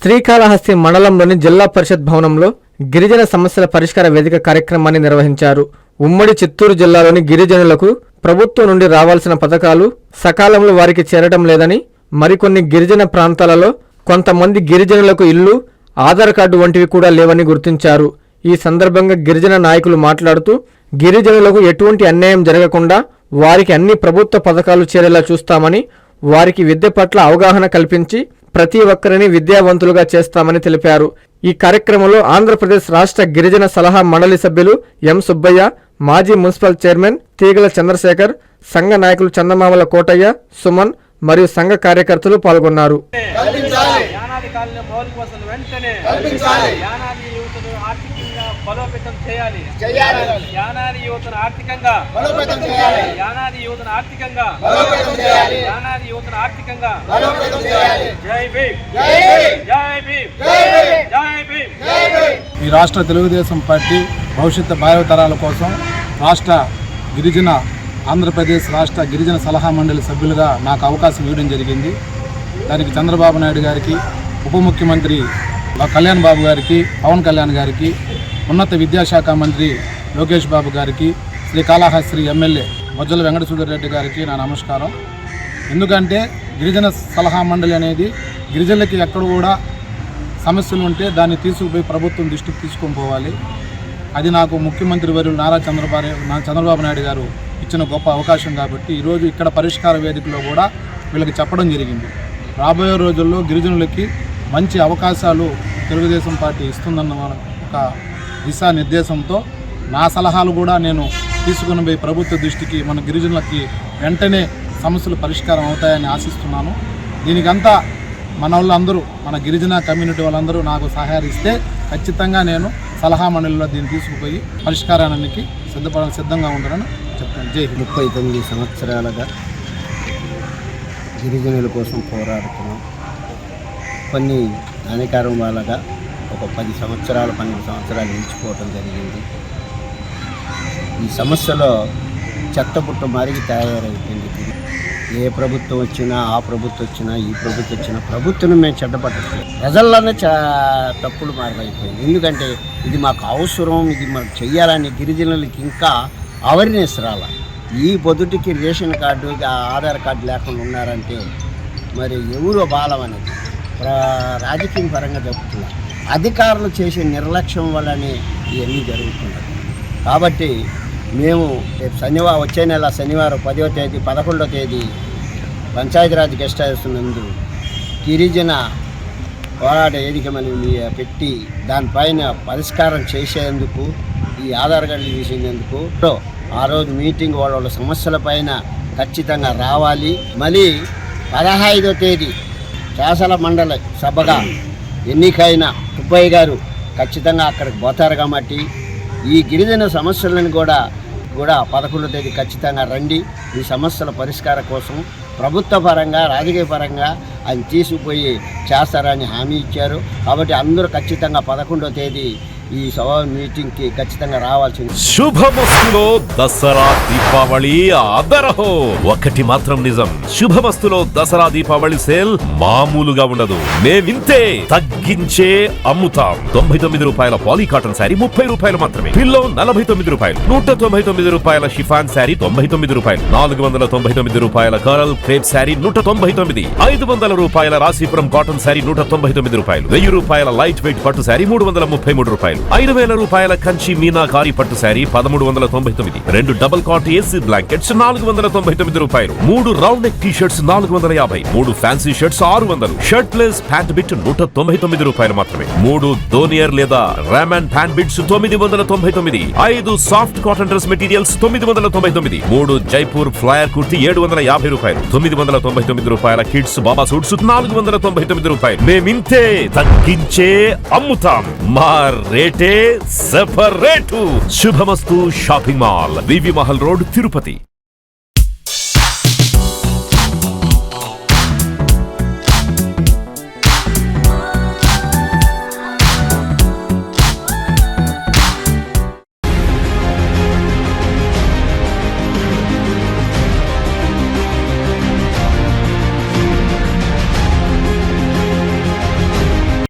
శ్రీకాళహస్తి మండలంలోని జిల్లా పరిషత్ భవనంలో గిరిజన సమస్యల పరిష్కార వేదిక కార్యక్రమాన్ని నిర్వహించారు. ఉమ్మడి చిత్తూరు జిల్లాలోని గిరిజనులకు ప్రభుత్వం నుండి రావాల్సిన పథకాలు సకాలంలో వారికి చేరడం లేదని, మరికొన్ని గిరిజన ప్రాంతాలలో కొంతమంది గిరిజనులకు ఇల్లు, ఆధార్ కార్డు వంటివి కూడా లేవని గుర్తించారు. ఈ సందర్భంగా గిరిజన నాయకులు మాట్లాడుతూ గిరిజనులకు ఎటువంటి అన్యాయం జరగకుండా వారికి అన్ని ప్రభుత్వ పథకాలు చేరేలా చూస్తామని, వారికి విద్య పట్ల అవగాహన కల్పించి ప్రతి ఒక్కరిని విద్యావంతులుగా చేస్తామని తెలిపారు. ఈ కార్యక్రమంలో ఆంధ్రప్రదేశ్ రాష్ట్ర గిరిజన సలహా మండలి సభ్యులు ఎం సుబ్బయ్య, మాజీ మున్సిపల్ చైర్మన్ తీగల చంద్రశేఖర్, సంఘ నాయకులు చందమామల కోటయ్య, సుమన్ మరియు సంఘ కార్యకర్తలు పాల్గొన్నారు. ఈ రాష్ట్ర తెలుగుదేశం పార్టీ భవిష్యత్తు భావితరాల కోసం రాష్ట్ర గిరిజన ఆంధ్రప్రదేశ్ రాష్ట్ర గిరిజన సలహా మండలి సభ్యులుగా నాకు అవకాశం ఇవ్వడం జరిగింది. దానికి చంద్రబాబు నాయుడు గారికి, ఉప ముఖ్యమంత్రి కళ్యాణ్ బాబు గారికి, పవన్ కళ్యాణ్ గారికి, ఉన్నత విద్యాశాఖ మంత్రి లోకేష్ బాబు గారికి, శ్రీకాళహస్తి ఎమ్మెల్యే బొజ్జల వెంకట సుధీర్ గారికి నా నమస్కారం. ఎందుకంటే గిరిజన సలహా మండలి అనేది గిరిజనులకి ఎక్కడ కూడా సమస్యలు ఉంటే దాన్ని తీసుకుపోయి ప్రభుత్వం దృష్టికి తీసుకొని పోవాలి. అది నాకు ముఖ్యమంత్రి వర్యులు నారా చంద్రబాబు నాయుడు గారు ఇచ్చిన గొప్ప అవకాశం కాబట్టి ఈరోజు ఇక్కడ పరిష్కార వేదికలో కూడా వీళ్ళకి చెప్పడం జరిగింది. రాబోయే రోజుల్లో గిరిజనులకి మంచి అవకాశాలు తెలుగుదేశం పార్టీ ఇస్తుందన్న ఒక దిశానిర్దేశంతో నా సలహాలు కూడా నేను తీసుకుని పోయి ప్రభుత్వ దృష్టికి మన గిరిజనులకి వెంటనే సమస్యలు పరిష్కారం అవుతాయని ఆశిస్తున్నాను. దీనికంతా మన వాళ్ళందరూ, మన గిరిజన కమ్యూనిటీ వాళ్ళందరూ నాకు సహకరిస్తే ఖచ్చితంగా నేను సలహా మండలిలో దీన్ని తీసుకుపోయి పరిష్కారానికి సిద్ధంగా ఉంటానని చెప్తాను. జై హింద్. 39 సంవత్సరాలుగా గిరిజనుల కోసం పోరాడుతున్నాం. కొన్ని హానికరం వాళ్ళగా ఒక 10 సంవత్సరాలు 12 సంవత్సరాలు నిలిచిపోవటం జరిగింది. ఈ సమస్యలో చెత్తపుట్ట మరిగి తయారైపోయింది. ఏ ప్రభుత్వం వచ్చినా, ఆ ప్రభుత్వం వచ్చినా, ఈ ప్రభుత్వం వచ్చినా ప్రభుత్వం మేము చెడ్డపట్టలేదు. ప్రజల్లోనే తప్పులు మారిపోయింది. ఎందుకంటే ఇది మాకు అవసరం, ఇది మాకు చెయ్యాలని గిరిజనులకి ఇంకా అవేర్నెస్ రావాలి. ఈ పొద్దుటికి రేషన్ కార్డు, ఆధార్ కార్డు లేకుండా ఉన్నారంటే మరి ఎవరో బాలం అనేది రాజకీయ పరంగా చెప్తున్నారు. అధికారులు చేసే నిర్లక్ష్యం వల్లనే ఇవన్నీ జరుగుతున్నాయి. కాబట్టి మేము రేపు వచ్చే నెల శనివారం 10వ తేదీ 11వ తేదీ పంచాయతీరాజ్ గెస్ట్ హౌస్ నందు గిరిజన పోరాట వేదికమని పెట్టి దానిపైన పరిష్కారం చేసేందుకు, ఈ ఆధార్ కార్డులు తీసేందుకు ఆ రోజు మీటింగ్ వాళ్ళ సమస్యలపైన ఖచ్చితంగా రావాలి. మళ్ళీ 15వ తేదీ శాసన మండలి సభగా ఎన్నికైన సుబ్బయ్య గారు ఖచ్చితంగా అక్కడికి పోతారు. కాబట్టి ఈ గిరిజన సమస్యలను కూడా 11వ తేదీ ఖచ్చితంగా రండి. ఈ సమస్యల పరిష్కారం కోసం ప్రభుత్వ పరంగా, రాజకీయ పరంగా ఆయన తీసుకుపోయి చేస్తారని హామీ ఇచ్చారు. కాబట్టి అందరూ ఖచ్చితంగా 11వ తేదీ ఈ సభ మీటింగ్కి ఖచ్చితంగా రావాల్సింది. శుభమస్తులో దసరా దీపావళి ఆదరహో. ఒకటి మాత్రం నిజం, శుభమస్తులో దసరా దీపావళి సేల్ మామూలుగా ఉండదు. మేమింతే తగ్గించే అమ్ముతాం. 99 రూపాయల పాలీ కాటన్ శారీ 30 రూపాయలు మాత్రమే. పిల్లో 49 రూపాయలు. 199 రూపాయల షిఫాన్ శారీ 99 రూపాయలు. 499 రూపాయల కరల్ క్రేప్ శారీ 199. 500 రూపాయల రాశిపురం కాటన్ శారీ 199 రూపాయలు. 1000 రూపాయల లైట్ వెయిట్ పట్టు శారీ 333 రూపాయలు. 5000 రూపాయల కంచి మీనాకారి పట్టు sari 1399. 2 double cot AC blankets 499 రూపాయలు. 3 round neck T shirts 450. 3 fancy shirts 600. Shirt place pant bit 199 రూపాయలు మాత్రమే. 3 దోనియర్ లేదా Raymond pant bits 999. 5 soft cotton dress materials 999. 3 Jaipur flyer kurti 750 రూపాయలు. 999 రూపాయల కిడ్స్ బాబా సూట్స్ 499 రూపాయలు. మేమింతే తగ్గించే అమ్ముతాం. మా రేటే సెపరేటు. శుభమస్తు షాపింగ్ మాల్, వివి మహల్ రోడ్, తిరుపతి.